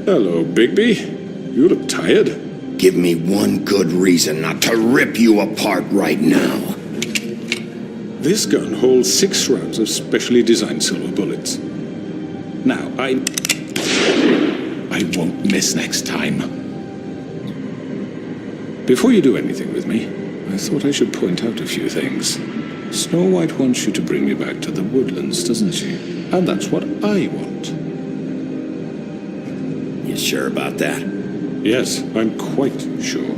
Hello, Bigby. You look tired. Give me one good reason not to rip you apart right now. This gun holds 6 rounds of specially designed silver bullets. Now, I won't miss next time. Before you do anything with me, I thought I should point out a few things. Snow White wants you to bring me back to the woodlands, doesn't she? And that's what I want. You sure about that? Yes, I'm quite sure.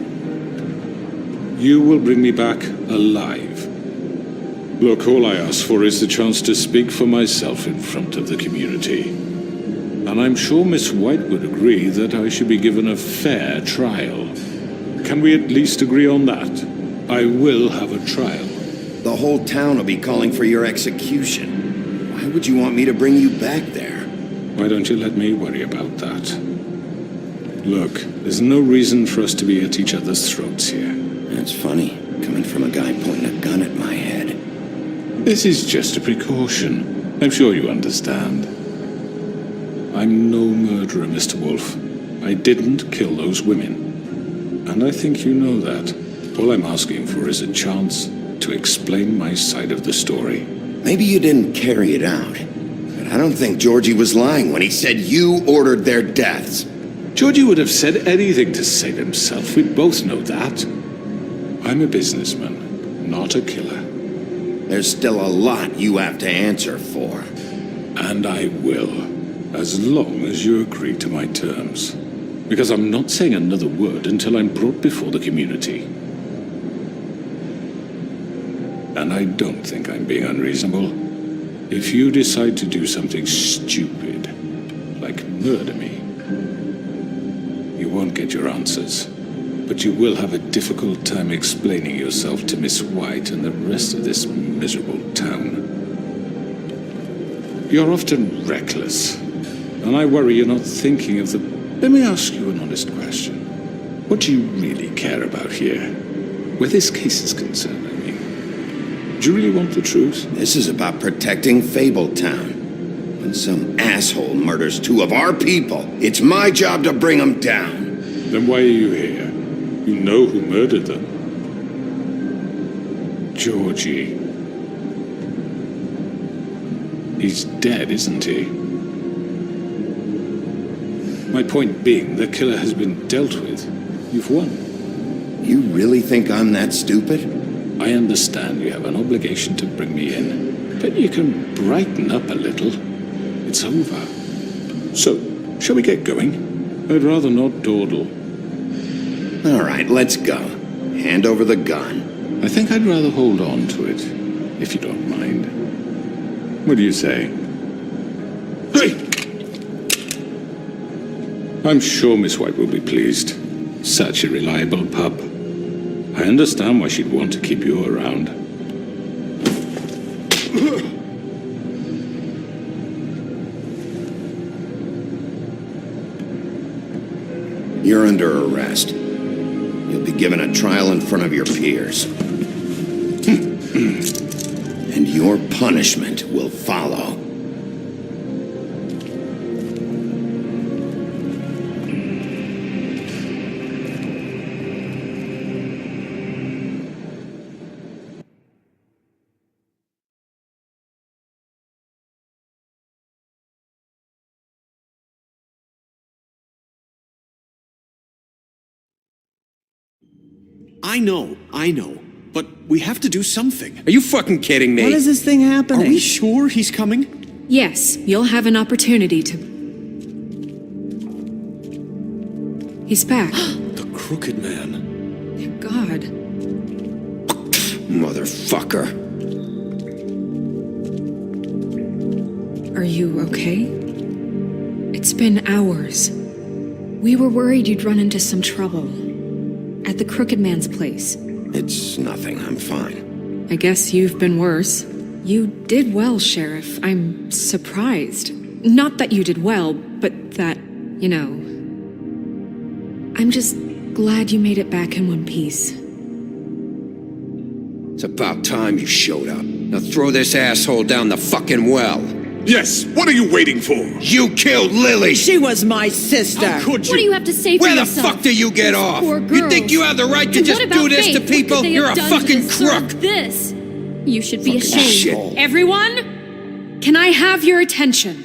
You will bring me back alive. Look, all I ask for is the chance to speak for myself in front of the community. And I'm sure Miss White would agree that I should be given a fair trial. Can we at least agree on that? I will have a trial. The whole town will be calling for your execution. Why would you want me to bring you back there? Why don't you let me worry about that? Look, there's no reason for us to be at each other's throats here. That's funny, coming from a guy pointing a gun at my head. This is just a precaution. I'm sure you understand. I'm no murderer, Mr. Wolf. I didn't kill those women. And I think you know that. All I'm asking for is a chance to explain my side of the story. Maybe you didn't carry it out. But I don't think Georgie was lying when he said you ordered their deaths. Georgie would have said anything to save himself. We both know that. I'm a businessman, not a killer. There's still a lot you have to answer for. And I will, as long as you agree to my terms. Because I'm not saying another word until I'm brought before the community. And I don't think I'm being unreasonable. If you decide to do something stupid, like murder me, you won't get your answers. But you will have a difficult time explaining yourself to Miss White and the rest of this miserable town. You're often reckless, and I worry you're not thinking of the... Let me ask you an honest question. What do you really care about here? Where this case is concerned, I mean. Do you really want the truth? This is about protecting Fabletown. When some asshole murders 2 of our people, it's my job to bring them down. Then why are you here? You know who murdered them. Georgie. He's dead, isn't he? My point being, the killer has been dealt with. You've won. You really think I'm that stupid? I understand you have an obligation to bring me in, but you can brighten up a little. It's over. So, shall we get going? I'd rather not dawdle. All right, let's go. Hand over the gun. I think I'd rather hold on to it, if you don't mind. What do you say? Hey! I'm sure Miss White will be pleased. Such a reliable pup. I understand why she'd want to keep you around. You're under arrest. You'll be given a trial in front of your peers. And your punishment will follow. I know. but we have to do something. Are you fucking kidding me? When is this thing happening? Are we sure he's coming? Yes, you'll have an opportunity to... He's back. The Crooked Man. Thank God. Motherfucker. Are you okay? It's been hours. We were worried you'd run into some trouble. At the Crooked Man's place. It's nothing, I'm fine. I guess you've been worse. You did well, Sheriff. I'm surprised. Not that you did well, but that, you know... I'm just glad you made it back in one piece. It's about time you showed up. Now throw this asshole down the fucking well. Yes, what are you waiting for? You killed Lily! She was my sister. How could you? What do you have to say for Where the yourself? fuck do you get These off? poor You think girls. you have the right to And just what about do this Faith? to What people? could they You're have a done to fucking deserve crook! This. You should be Fucking ashamed. asshole. Everyone, can I have your attention?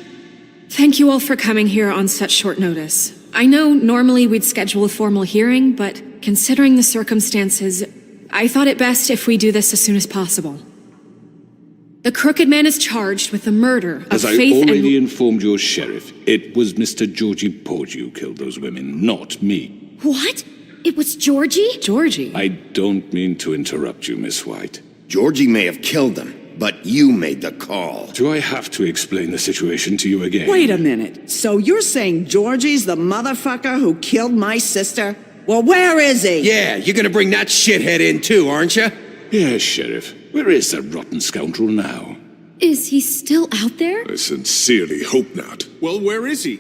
Thank you all for coming here on such short notice. I know normally we'd schedule a formal hearing, but considering the circumstances, I thought it best if we do this as soon as possible. The Crooked Man is charged with the murder of As I Faith already and... informed your sheriff, it was Mr. Georgie Porgy who killed those women, not me. What? It was Georgie? Georgie. I don't mean to interrupt you, Miss White. Georgie may have killed them, but you made the call. Do I have to explain the situation to you again? Wait a minute. So you're saying Georgie's the motherfucker who killed my sister? Well, where is he? Yeah, you're gonna bring that shithead in too, aren't you? Yes, Sheriff. Where is that rotten scoundrel now? Is he still out there? I sincerely hope not. Well, where is he?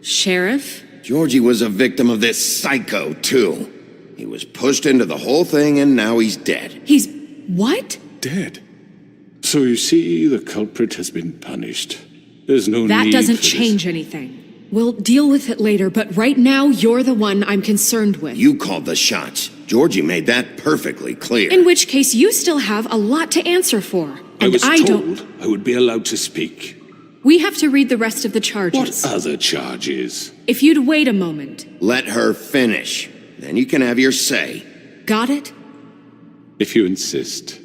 Sheriff? Georgie was a victim of this psycho, too. He was pushed into the whole thing and now he's dead. He's... what? Dead. So you see, the culprit has been punished. There's no That need doesn't for this. change anything. We'll deal with it later, but right now, you're the one I'm concerned with. You called the shots. Georgie made that perfectly clear. In which case, you still have a lot to answer for. I And was I told don't... I would be allowed to speak. We have to read the rest of the What charges. other charges? If you'd wait a moment. Let her finish. Then you can have your say. Got it? If you insist.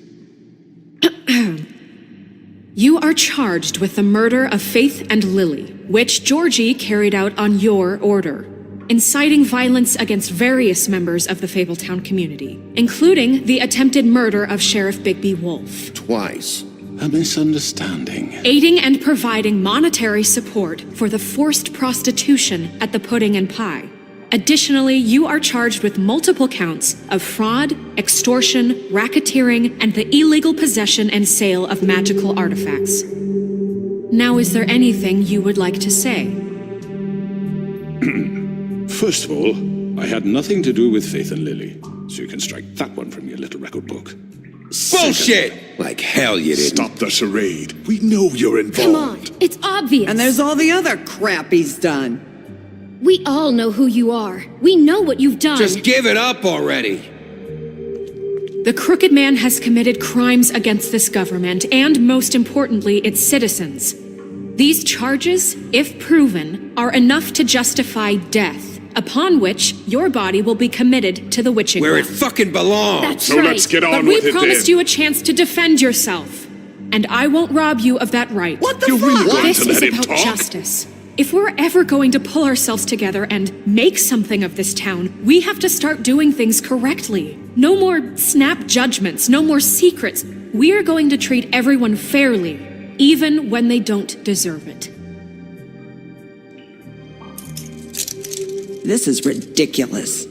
You are charged with the murder of Faith and Lily, which Georgie carried out on your order, inciting violence against various members of the Fabletown community, including the attempted murder of Sheriff Bigby Wolf, Twice. A misunderstanding. aiding and providing monetary support for the forced prostitution at the Pudding and Pie. Additionally, you are charged with multiple counts of fraud, extortion, racketeering, and the illegal possession and sale of magical artifacts. Now, is there anything you would like to say? First of all, I had nothing to do with Faith and Lily, so you can strike that one from your little record book. Bullshit! Like hell you didn't. Stop the charade. We know you're involved. Come on, it's obvious. And there's all the other crap he's done. We all know who you are. We know what you've done. Just give it up already. The Crooked Man has committed crimes against this government and, most importantly, its citizens. These charges, if proven, are enough to justify death, upon which your body will be committed to the witching Where it well. fucking belongs. That's right. get But we promised you a chance to defend yourself, and I won't rob you of that right. What the You're fuck? really going This to is let him about talk? justice. If we're ever going to pull ourselves together and make something of this town, we have to start doing things correctly. No more snap judgments, no more secrets. We are going to treat everyone fairly, even when they don't deserve it. This is ridiculous.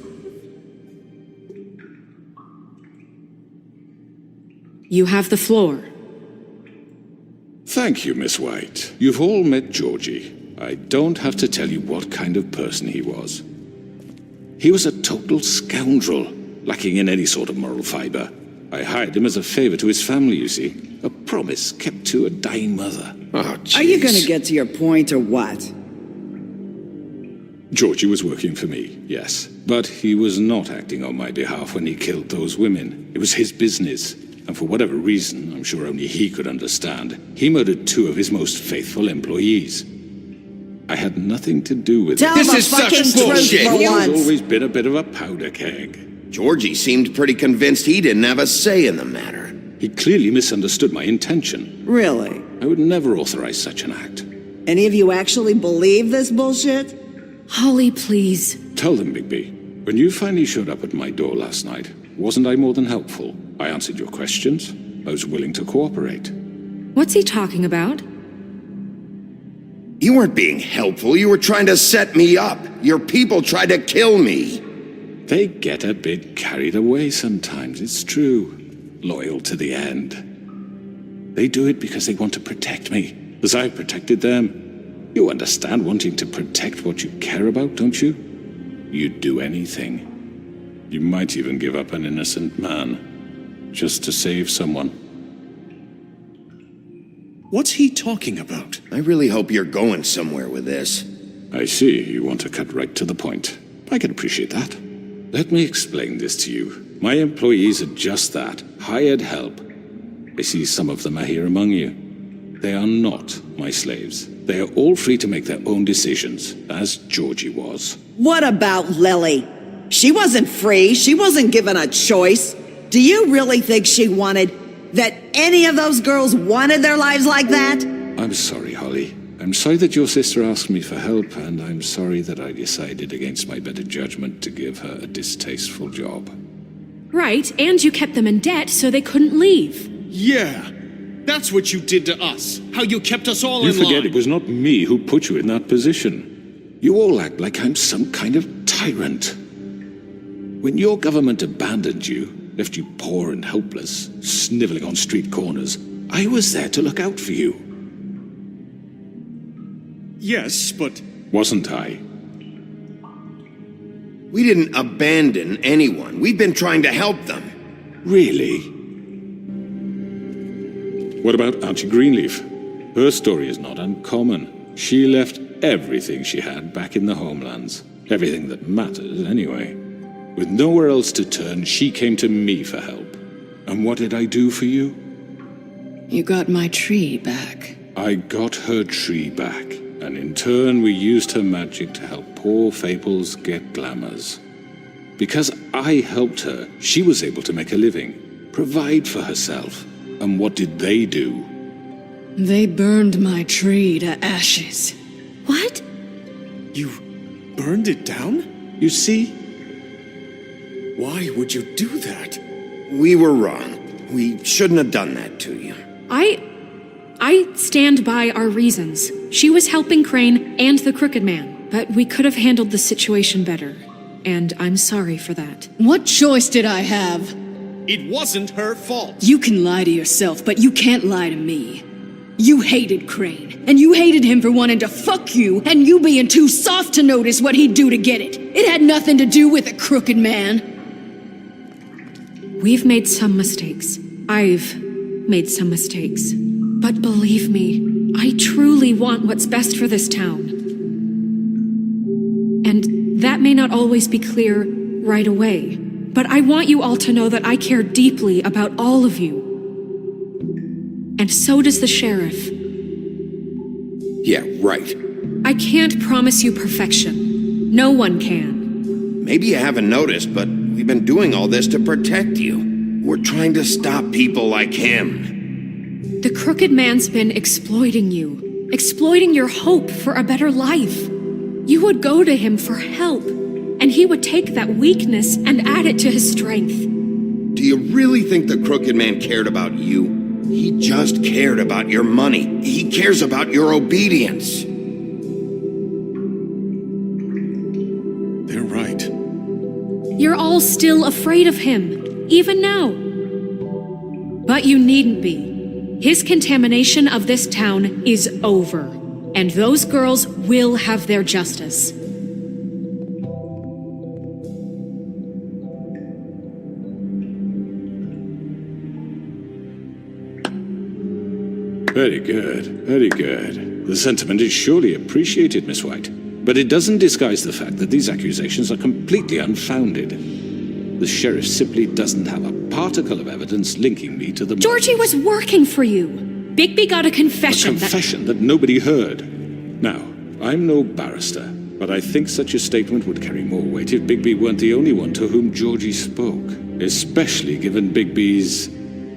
You have the floor. Thank you, Miss White. You've all met Georgie. I don't have to tell you what kind of person he was. He was a total scoundrel, lacking in any sort of moral fiber. I hired him as a favor to his family, you see. A promise kept to a dying mother. Oh, jeez. Are you gonna get to your point or what? Georgie was working for me, yes. But he was not acting on my behalf when he killed those women. It was his business. And for whatever reason, I'm sure only he could understand, he murdered 2 of his most faithful employees. I had nothing to do with Tell it. This the is such fucking truth bullshit. for Georgie's once. always been a bit of a powder keg. Georgie seemed pretty convinced he didn't have a say in the matter. He clearly misunderstood my intention. Really? I would never authorize such an act. Any of you actually believe this bullshit? Holly, please. Tell them, Bigby. When you finally showed up at my door last night, wasn't I more than helpful? I answered your questions. I was willing to cooperate. What's he talking about? You weren't being helpful, you were trying to set me up. Your people tried to kill me. They get a bit carried away sometimes, it's true. Loyal to the end. They do it because they want to protect me, as I've protected them. You understand wanting to protect what you care about, don't you? You'd do anything. You might even give up an innocent man, just to save someone. What's he talking about? I really hope you're going somewhere with this. I see, you want to cut right to the point. I can appreciate that. Let me explain this to you. My employees are just that, hired help. I see some of them are here among you. They are not my slaves. They are all free to make their own decisions, as Georgie was. What about Lily? She wasn't free. She wasn't given a choice. Do you really think she wanted... that any of those girls wanted their lives like that? I'm sorry, Holly. I'm sorry that your sister asked me for help, and I'm sorry that I decided against my better judgment to give her a distasteful job. Right, and you kept them in debt so they couldn't leave. Yeah, that's what you did to us. How you kept us all You in line. forget it was not me who put you in that position. You all act like I'm some kind of tyrant. When your government abandoned you, left you poor and helpless, sniveling on street corners, I was there to look out for you. Yes, but... Wasn't I? We didn't abandon anyone. We've been trying to help them. Really? What about Auntie Greenleaf? Her story is not uncommon. She left everything she had back in the homelands. Everything that matters, anyway. With nowhere else to turn, she came to me for help. And what did I do for you? You got my tree back. I got her tree back, and in turn we used her magic to help poor Fables get glamours. Because I helped her, she was able to make a living, provide for herself. And what did they do? They burned my tree to ashes. What? You burned it down? You see? Why would you do that? We were wrong. We shouldn't have done that to you. I stand by our reasons. She was helping Crane and the Crooked Man, but we could have handled the situation better. And I'm sorry for that. What choice did I have? It wasn't her fault. You can lie to yourself, but you can't lie to me. You hated Crane, and you hated him for wanting to fuck you, and you being too soft to notice what he'd do to get it. It had nothing to do with the Crooked Man. We've made some mistakes. I've made some mistakes. But believe me, I truly want what's best for this town. And that may not always be clear right away, but I want you all to know that I care deeply about all of you. And so does the sheriff. Yeah, right. I can't promise you perfection. No one can. Maybe you haven't noticed, but we've been doing all this to protect you. We're trying to stop people like him. The Crooked Man's been exploiting you, exploiting your hope for a better life. You would go to him for help, and he would take that weakness and add it to his strength. Do you really think the Crooked Man cared about you? He just cared about your money. He cares about your obedience. They're right. You're all still afraid of him, even now. But you needn't be. His contamination of this town is over, and those girls will have their justice. Very good, very good. The sentiment is surely appreciated, Miss White. But it doesn't disguise the fact that these accusations are completely unfounded. The sheriff simply doesn't have a particle of evidence linking me to the... Georgie was working for you. Bigby got a confession. A confession that nobody heard. Now, I'm no barrister, But I think such a statement would carry more weight if Bigby weren't the only one to whom Georgie spoke, especially given Bigby's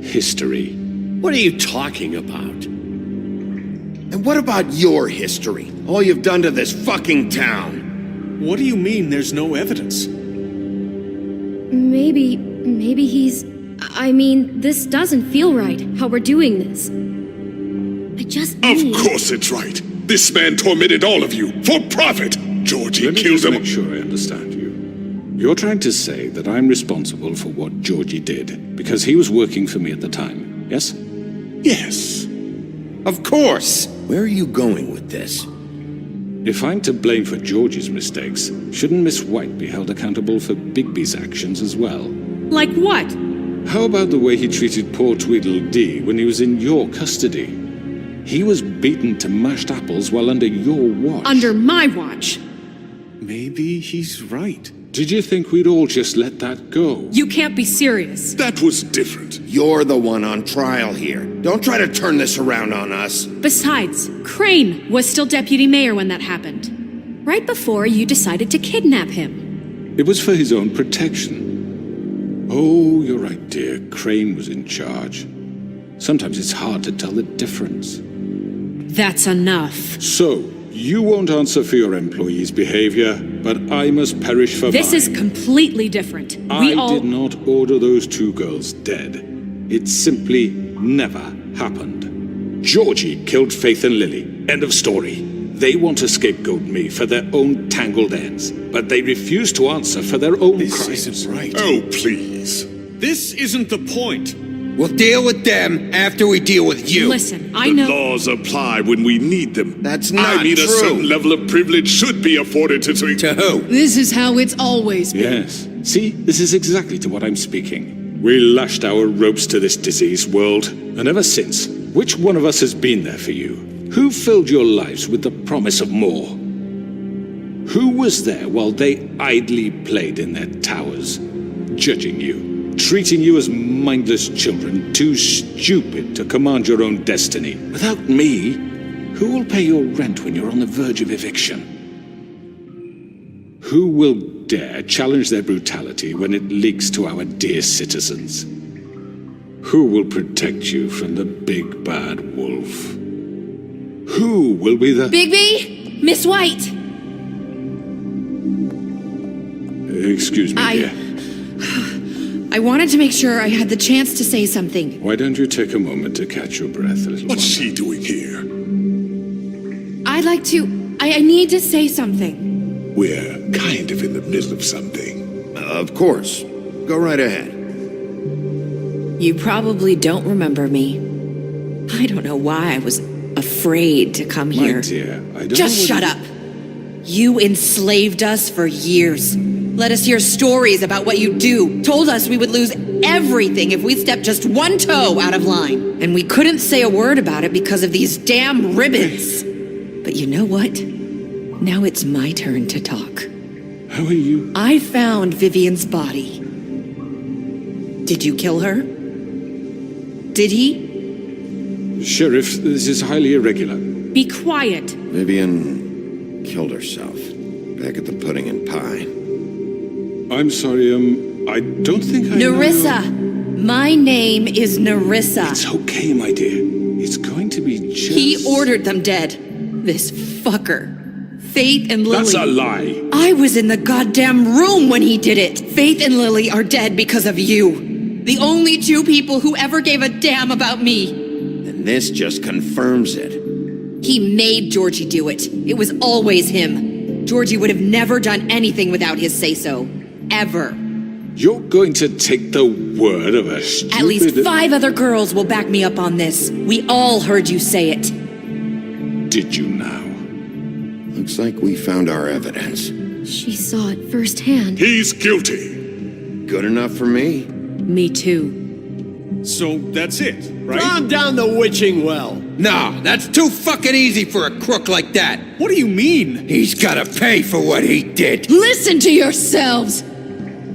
history. What are you talking about? And what about your history? All you've done to this fucking town? What do you mean there's no evidence? Maybe he's... I mean, this doesn't feel right, how we're doing this. I just need... Of course it's right. This man tormented all of you for profit. Georgie Let me killed just him. make sure I understand you. You're trying to say that I'm responsible for what Georgie did because he was working for me at the time, yes? Yes. Of course! Where are you going with this? If I'm to blame for Georgie's mistakes, shouldn't Miss White be held accountable for Bigby's actions as well? Like what? How about the way he treated poor Tweedledee when he was in your custody? He was beaten to mashed apples while under your watch. Under my watch. Maybe he's right. Did you think we'd all just let that go? You can't be serious. That was different. You're the one on trial here. Don't try to turn this around on us. Besides, Crane was still deputy mayor when that happened. Right before you decided to kidnap him. It was for his own protection. Oh, you're right, dear. Crane was in charge. Sometimes it's hard to tell the difference. That's enough. So, you won't answer for your employees' behavior, but I must perish for This mine. is completely different. I did not order those two girls dead. It simply never happened. Georgie killed Faith and Lily. End of story. They want to scapegoat me for their own tangled ends, but they refuse to answer for their own This crimes. isn't right. Oh, please. This isn't the point. We'll deal with them after we deal with you. Listen, I The know... laws apply when we need them. That's not I mean, a true. certain level of privilege should be afforded to... To who? This is how it's always been. Yes. See, this is exactly to what I'm speaking. We lashed our ropes to this diseased world, and ever since, which one of us has been there for you? Who filled your lives with the promise of more? Who was there while they idly played in their towers, judging you, treating you as mindless children, too stupid to command your own destiny? Without me, who will pay your rent when you're on the verge of eviction? Who will dare challenge their brutality when it leaks to our dear citizens? Who will protect you from the big bad wolf? Who will be the... Bigby? Miss White! Excuse me, dear. I wanted to make sure I had the chance to say something. Why don't you take a moment to catch your breath a little What's longer? she doing here? I'd like to... I need to say something. We're kind of in the middle of something. Of course. Go right ahead. You probably don't remember me. I don't know why I was afraid to come My here. dear, I don't Just know shut what up. You enslaved us for years. Let us hear stories about what you do. Told us we would lose everything if we stepped just one toe out of line. And we couldn't say a word about it because of these damn ribbons. But you know what? Now it's my turn to talk. How are you? I found Vivian's body. Did you kill her? Did he? Sheriff, this is highly irregular. Be quiet. Vivian killed herself. Back at the pudding and pie. I'm sorry, I don't think I know Nerissa! My name is Nerissa. It's okay, my dear. It's going to be just... He ordered them dead. This fucker. Faith and Lily. That's a lie. I was in the goddamn room when he did it. Faith and Lily are dead because of you. The only two people who ever gave a damn about me. And this just confirms it. He made Georgie do it. It was always him. Georgie would have never done anything without his say-so. Ever. You're going to take the word of a stupid... At least 5 other girls will back me up on this. We all heard you say it. Did you now? Looks like we found our evidence. She saw it firsthand. He's guilty. Good enough for me. Me too. So that's it, right? Calm down the witching well. No, that's too fucking easy for a crook like that. What do you mean? He's gotta pay for what he did. Listen to yourselves!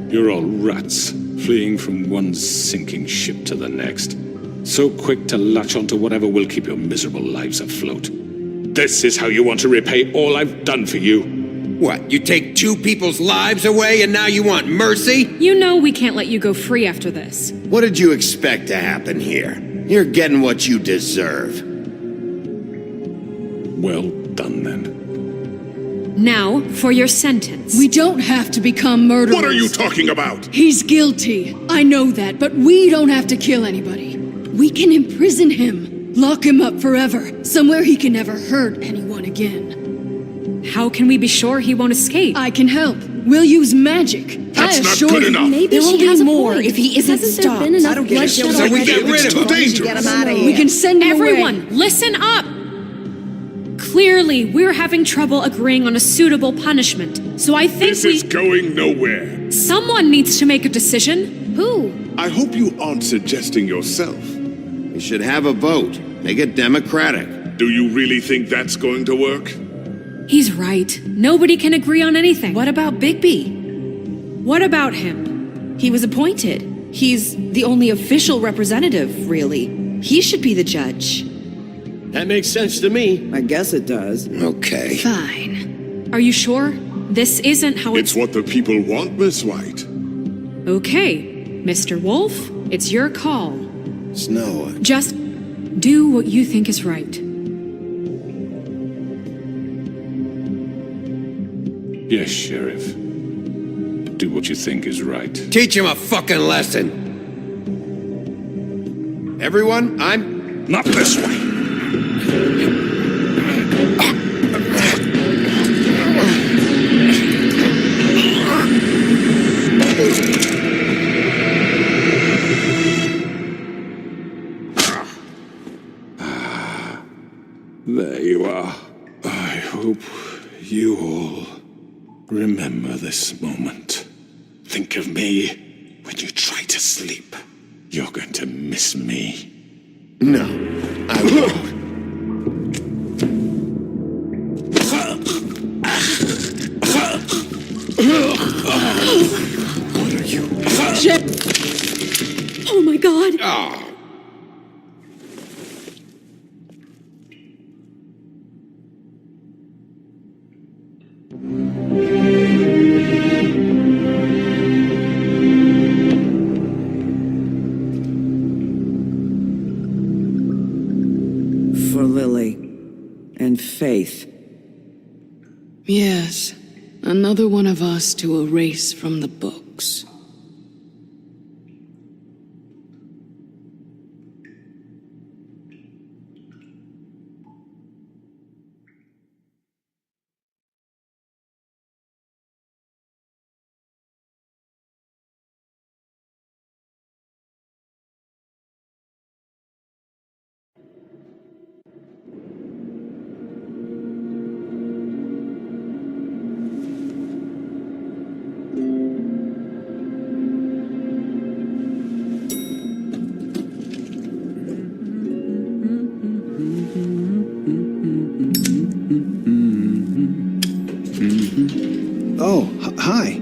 You're all rats, fleeing from one sinking ship to the next. So quick to latch onto whatever will keep your miserable lives afloat. This is how you want to repay all I've done for you. What, you take two people's lives away and now you want mercy? You know we can't let you go free after this. What did you expect to happen here? You're getting what you deserve. Well done, then. Now, for your sentence. We don't have to become murderers. What are you talking about? He's guilty. I know that, but we don't have to kill anybody. We can imprison him. Lock him up forever. Somewhere he can never hurt anyone again. How can we be sure he won't escape? I can help. We'll use magic. That's I not assure good you. enough. Maybe There will she be has a more point. if he isn't Hasn't stopped. there been enough I don't get it. bloodshed So we already? get rid of him. Too dangerous. Get him out of here. We can send him Everyone, away. listen up! Clearly, we're having trouble agreeing on a suitable punishment, so I think This is going nowhere. someone needs to make a decision. Who? I hope you aren't suggesting yourself. We should have a vote. Make it democratic. Do you really think that's going to work? He's right. Nobody can agree on anything. What about Bigby? What about him? He was appointed. He's the only official representative, really. He should be the judge. That makes sense to me. I guess it does. Okay. Fine. Are you sure? This isn't how It's what the people want, Miss White. Okay, Mr. Wolf, it's your call. Snow, Just do what you think is right. Yes, Sheriff. Do what you think is right. Teach him a fucking lesson. everyone, I'm... Not this way. There you are. I hope you all remember this moment. Think of me when you try to sleep. You're going to miss me. No, I won't. What are you? Oh my god! Oh. For Lily and Faith. Yes, another one of us to erase from the books. Oh, hi.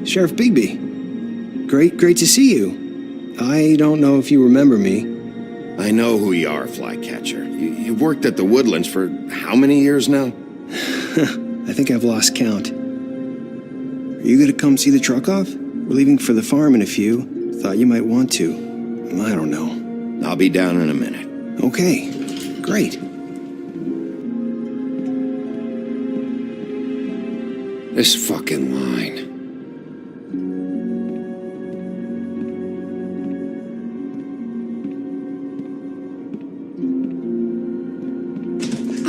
Sheriff Bigby. Great to see you. I don't know if you remember me. I know who you are, Flycatcher. You've worked at the Woodlands for how many years now? I think I've lost count. Are you gonna come see the truck off? We're leaving for the farm in a few. Thought you might want to. I don't know. I'll be down in a minute. Okay, great. This fucking line.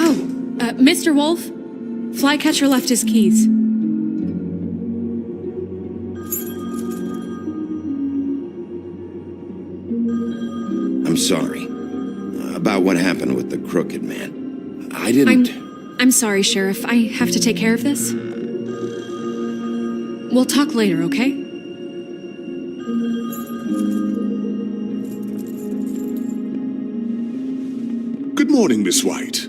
Oh, Mr. Wolf, Flycatcher left his keys. I'm sorry. About what happened with the crooked man. I didn't... I'm sorry, Sheriff. I have to take care of this. We'll talk later, okay? Good morning, Miss White.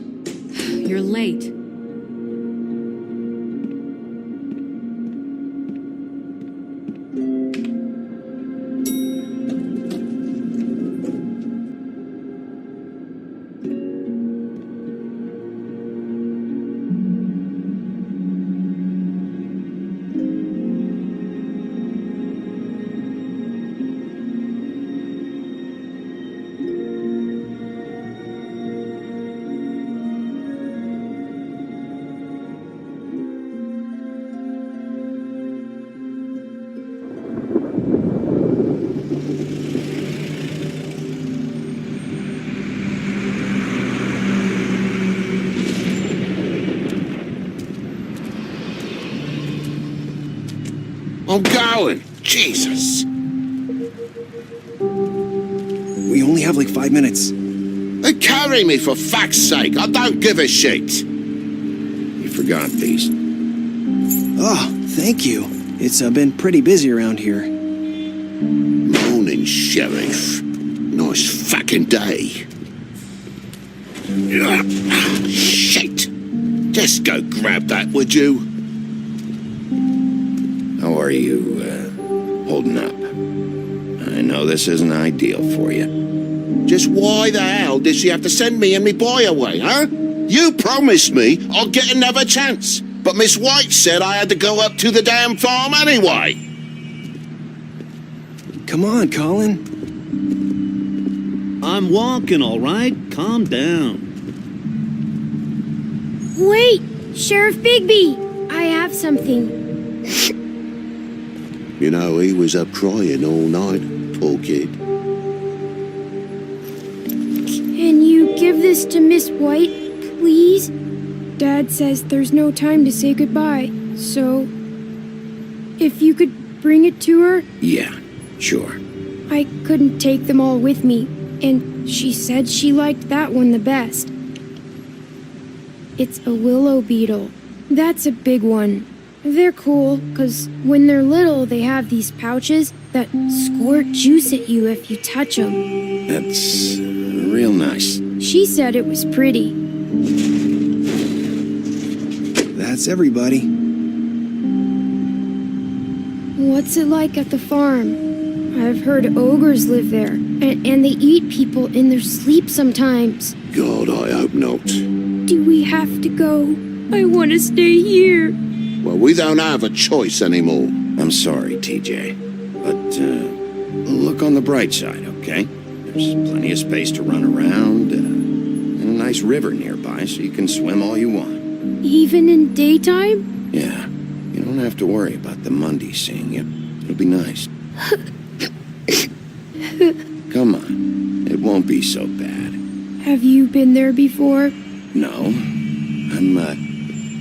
You're late. I'm going. Jesus. We only have like 5 minutes. Carry me, for fuck's sake. I don't give a shit. You forgot these. Oh, thank you. It's been pretty busy around here. Morning, Sheriff. Nice fucking day. Shit. Just go grab that, would you? How are you, holding up? I know this isn't ideal for you. Just why the hell did she have to send me and me boy away, huh? You promised me I'll get another chance, but Miss White said I had to go up to the damn farm anyway. Come on, Colin. I'm walking, all right? Calm down. Wait! Sheriff Bigby! I have something. You know, he was up crying all night, poor kid. Can you give this to Miss White, please? Dad says there's no time to say goodbye, so... if you could bring it to her? Yeah, sure. I couldn't take them all with me, and she said she liked that one the best. It's a willow beetle. That's a big one. They're cool, 'cause when they're little, they have these pouches that squirt juice at you if you touch them. That's real nice. She said it was pretty. That's everybody. What's it like at the farm? I've heard ogres live there, and they eat people in their sleep sometimes. God, I hope not. Do we have to go? I want to stay here. Well, we don't have a choice anymore. I'm sorry, TJ. But, look on the bright side, okay? There's plenty of space to run around, and a nice river nearby, so you can swim all you want. Even in daytime? Yeah, you don't have to worry about the Mundy seeing you. It'll be nice. Come on, it won't be so bad. Have you been there before? No,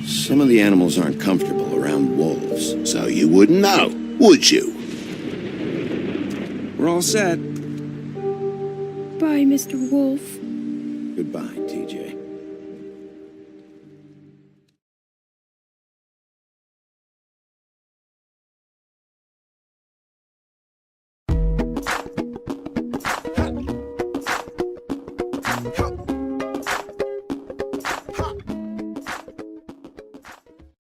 some of the animals aren't comfortable around wolves, so you wouldn't know, would you? We're all set. Bye, Mr. Wolf. Goodbye.